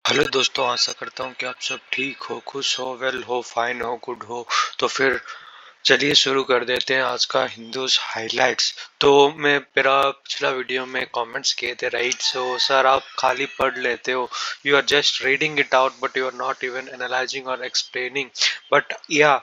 Hello दोस्तों, आशा करता हूँ कि आप सब ठीक हो, खुश हो, वेल हो, फाइन हो, गुड हो। तो फिर चलिए शुरू कर देते हैं आज का हिंदूज हाइलाइट्स। तो मैं मेरा पिछला वीडियो में कमेंट्स किए थे, राइट? सो सर, आप खाली पढ़ लेते हो, you are just reading it out but you are not even analyzing और एक्सप्लेनिंग। बट या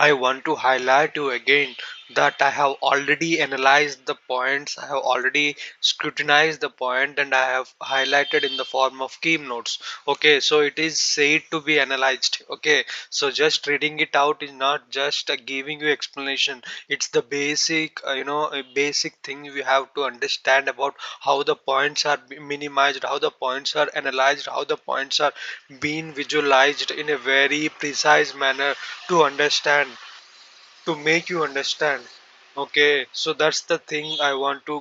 I want to highlight you again that I have already analyzed the points, I have already scrutinized the point, and I have highlighted in the form of keynotes. Okay, so it is said to be analyzed. Okay, so just reading it out is not just giving you explanation. It's the basic, a basic thing you have to understand about how the points are minimized, how the points are analyzed, how the points are being visualized in a very precise manner to understand, to make you understand. Okay, so that's the thing I want to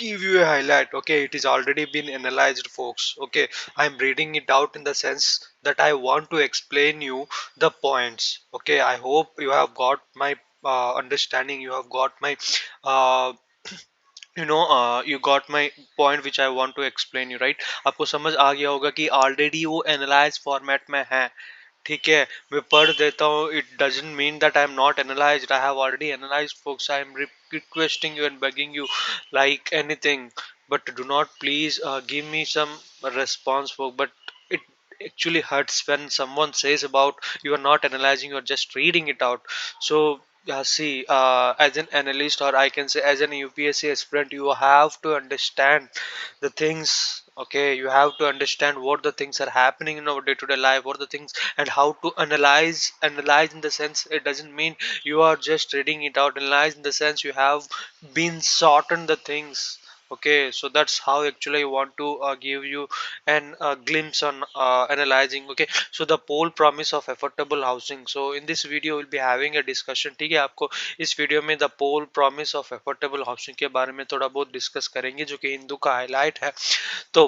give you a highlight. Okay, it is already been analyzed, folks. Okay, I'm reading it out in the sense that I want to explain you the points. Okay, I hope you have got my understanding, you have got my uh, you got my point which I want to explain you, right? आपको समझ आ गया होगा कि already वो analyse format में है। ठीक है, मैं पढ़ देता हूँ, it doesn't mean that I am not analysed, I have already analysed folks. I am requesting you and begging you like anything, but do not please give me some response, folks. But it actually hurts when someone says about you are not analyzing, you are just reading it out. So see, as an analyst, or I can say as an UPSC aspirant, you have to understand the things. Okay, you have to understand what the things are happening in our day-to-day life, what the things, and how to analyze in the sense, it doesn't mean you are just reading it out. Analyze in the sense you have been sorted the things. Okay, so that's how actually I want to give you an glimpse on analyzing. Okay, so the poll promise of affordable housing. So in this video we'll be having a discussion. ठीक है, आपको इस video में the poll promise of affordable housing के बारे में थोड़ा बहुत डिस्कस करेंगे, जो कि हिंदू का हाईलाइट है। तो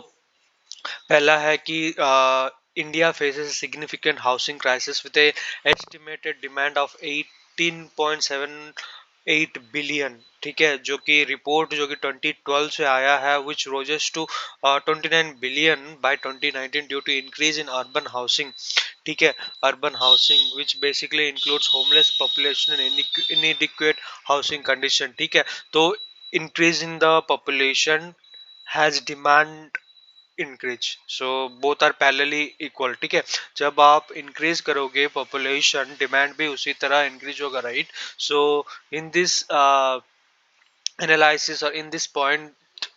पहला है कि India faces significant housing crisis with A estimated demand of 18.78 billion. ठीक है, जो कि रिपोर्ट जो कि 2012 से आया है, which rises to 29 billion by 2019 due to increase in urban housing. ठीक है, urban housing which basically includes homeless population and inadequate housing condition. ठीक है, तो increase in the population has demand increase, so both are parallelly equal. ठीक है, जब आप increase करोगे पॉपुलेशन, डिमांड भी उसी तरह इंक्रीज होगा, right? So in this analysis, or in this point,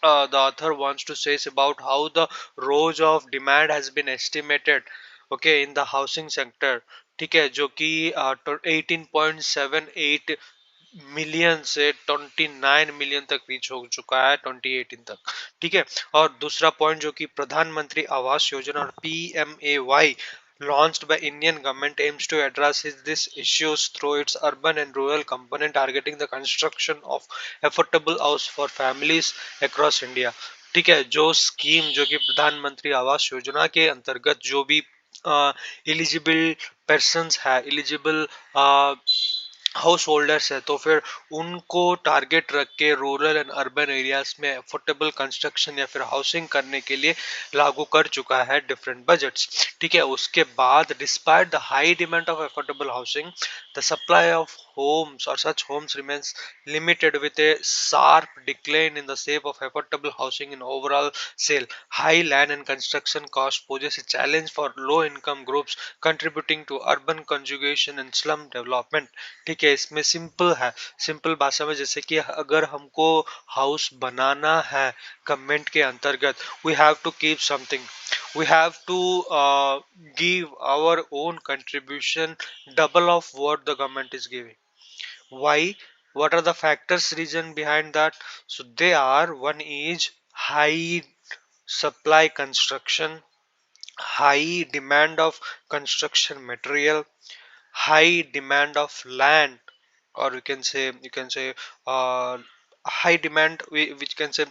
the author wants to say about how the rise of demand has been estimated, okay, in the housing sector। ठीक है, जो कि 18.78 million से 29 million तक reach हो चुका है 2018 तक। ठीक है, और दूसरा पॉइंट जो कि प्रधानमंत्री आवास योजना और PMAY launched by Indian government aims to address these issues through its urban and rural component, targeting the construction of affordable house for families across India। ठीक है, जो स्कीम जो कि प्रधानमंत्री आवास योजना के अंतर्गत जो भी एलिजिबल पर्सन्स है, एलिजिबल हाउस होल्डर्स है, तो फिर उनको टारगेट रख के रूरल एंड अर्बन एरियाज में अफोर्डेबल कंस्ट्रक्शन या फिर हाउसिंग करने के लिए लागू कर चुका है डिफरेंट बजट्स। ठीक है, उसके बाद despite the high demand of affordable housing, the supply of homes or such homes remains limited, with a sharp decline in the shape of affordable housing in overall sale. High land and construction cost poses a challenge for low income groups, contributing to urban congestion and slum development। ठीक है, इसमें simple है, simple भाषा में, जैसे कि अगर हमको हाउस बनाना है गवर्नमेंट के अंतर्गत, we have to keep something, we have to give our own contribution double of what the government is giving. Why? What are the factors, reason behind that? So they are, one is high supply construction, high demand of construction material, high demand of land, or you can say high demand, which can say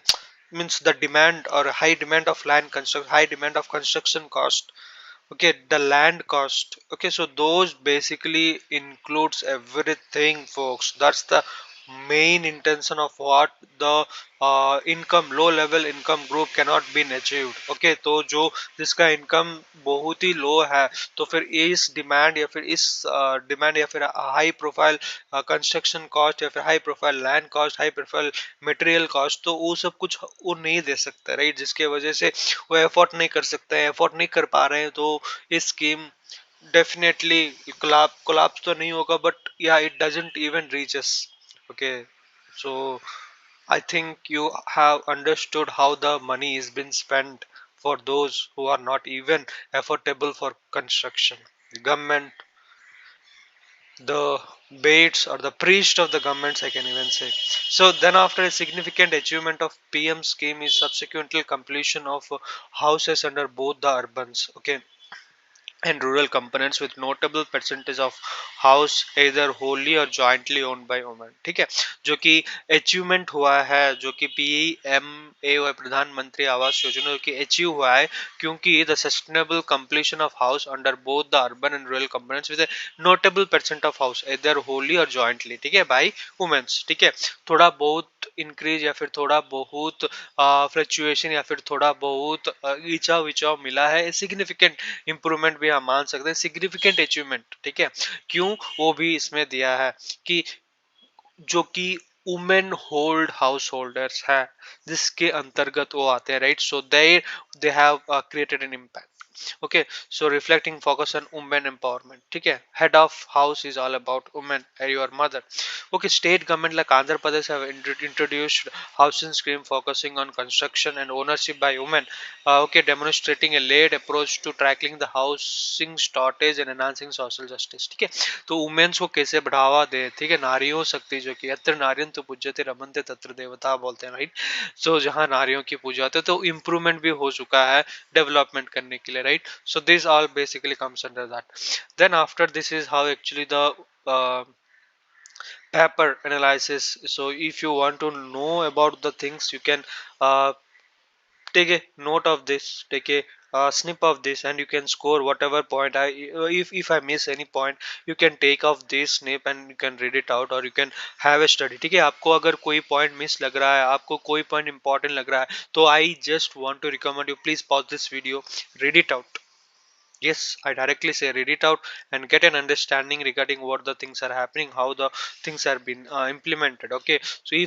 means the demand, or high demand of land construct, high demand of construction cost. Okay, the land cost. Okay, so those basically includes everything, folks. That's the main intention of what the income low level income group cannot be achieved. Okay, तो जो जिसका income बहुत ही लो है, तो फिर इस demand या फिर इस डिमांड या फिर हाई प्रोफाइल कंस्ट्रक्शन कॉस्ट या फिर high profile land cost, high profile material cost, तो वो सब कुछ वो नहीं दे सकता, राइट, जिसके वजह से वो एफोर्ड नहीं कर सकते हैं, एफोर्ड नहीं कर पा रहे हैं, तो इस स्कीम definitely collapse तो नहीं होगा, but yeah, it doesn't even reach us. Okay, so I think you have understood how the money is been spent for those who are not even affordable for construction. The government, the baits or the priest of the governments, I can even say. So then after a significant achievement of PM scheme is subsequently completion of houses under both the urbans, okay, and rural components with notable percentage of house either wholly or jointly owned by women. ठीक है, जो कि achievement हुआ है, जो कि PMA प्रधानमंत्री आवास योजना जो कि अचीव हुआ है, क्योंकि the sustainable completion of house under both the urban and rural components with notable percent of house either wholly और jointly, ठीक है, बाय वुमेन्स, ठीक है, थोड़ा बहुत इंक्रीज या फिर थोड़ा बहुत फ्लक्चुएशन या फिर थोड़ा बहुत इचाव विचाव मिला है, सिग्निफिकेंट इंप्रूवमेंट भी हम मान सकते हैं, सिग्निफिकेंट अचीवमेंट, ठीक है, क्यों वो भी इसमें दिया है कि जो कि वुमेन होल्ड हाउस होल्डर्स है, जिसके अंतर्गत वो आते हैं, right, so they have created an impact. Okay, so reflecting focus on women empowerment, ठीक है, head of house is all about women, your mother. Okay, state government like Andhra Pradesh have introduced housing scheme focusing on construction and ownership by women, okay, demonstrating a laid approach to tackling the housing shortage and enhancing social justice. ठीक है, तो women's को कैसे बढ़ावा दे, ठीक है, नारियों शक्ति, जो कि अत्र नारियन तो पूज्यते रमनते तत्र देवता बोलते हैं, राइट, सो जहाँ नारियों की पूजा होती है, तो इम्प्रूवमेंट भी हो चुका है डेवलपमेंट करने के लिए, right, so this all basically comes under that. Then after this is how actually the paper analysis. So if you want to know about the things, you can take a note of this, take a snip of this, and you can score whatever point. If I miss any point, you can take off this snip and you can read it out, or you can have a study. ठीक है, आपको अगर कोई point miss लग रहा है, आपको कोई पॉइंट इंपॉर्टेंट लग रहा है, तो I just want to recommend you, please pause this video, read it out. Yes, I directly say read it out and get an understanding regarding what the things are happening, how the things are been implemented. Okay, so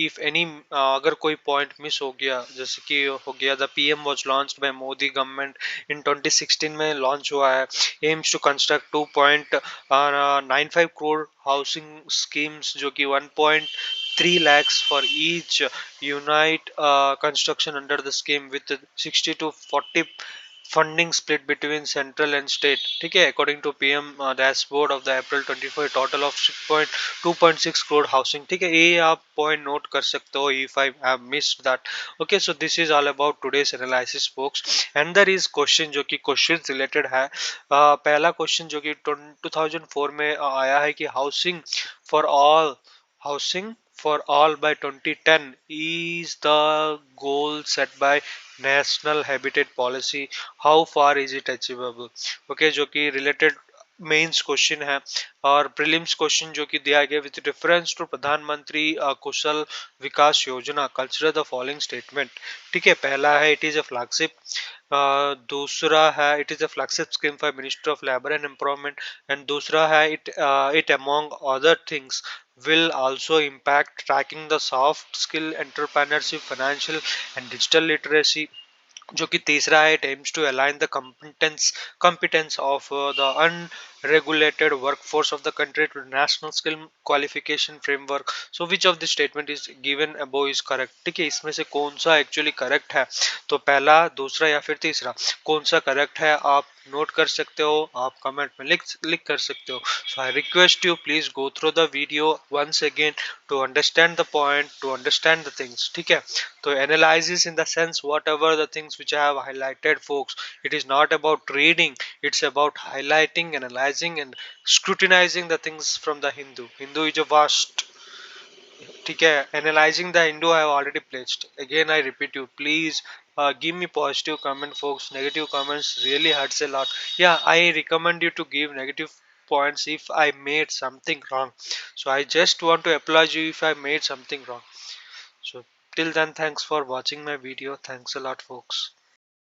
if any अगर कोई point miss हो गया, जैसे कि हो गया the PM was launched by Modi government in 2016 में launch हुआ है, aims to construct 2.95 crore housing schemes, जो कि 1.3 lakhs for each unit construction under the scheme with 60 to 40 funding split between central and state. ठीक है, according to PM dashboard of the April 24 total of 2.6 crore housing. ठीक है, ये आप point note कर सकते हो if I have missed that. Okay, so this is all about today's analysis folks. And there is question जो कि क्वेश्चन रिलेटेड है. पहला क्वेश्चन जो कि 2004 में आया है कि housing for all by 2010 is the goal set by national habitat policy. How far is it achievable? Okay, जो कि related मेंस क्वेश्चन है. और प्रीलिम्स क्वेश्चन जो कि दिया गया विद रेफरेंस टू प्रधानमंत्री कौशल विकास योजना, कंसीडर द फॉलोइंग स्टेटमेंट. ठीक है, पहला है इट इज अ फ्लैगशिप, दूसरा है it is a flagship scheme for ministry of labour and employment, and दूसरा है it among other things will also impact tracking the soft skill entrepreneurship, financial and digital literacy. जो कि तीसरा है, it aims to align the competence of the unregulated workforce of the country to national skill qualification framework. So which of the statement is given above is correct? ठीक है, इसमें से कौन सा एक्चुअली करेक्ट है, तो पहला, दूसरा या फिर तीसरा, कौन सा करेक्ट है आप नोट कर सकते हो, आप कमेंट में लिख कर सकते हो. So I request you please go through the video once again to understand the point, to understand the things. ठीक है, तो analysis in the sense whatever the things which I have highlighted, folks, it is not about reading, it's about highlighting, analyzing and scrutinizing the things from the Hindu is a vast. ठीक है, analyzing the Hindu I have already placed. Again I repeat you, please give me positive comment, folks. Negative comments really hurts a lot. Yeah, I recommend you to give negative points if I made something wrong. So I just want to apologize you if I made something wrong. So till then, thanks for watching my video. Thanks a lot, folks.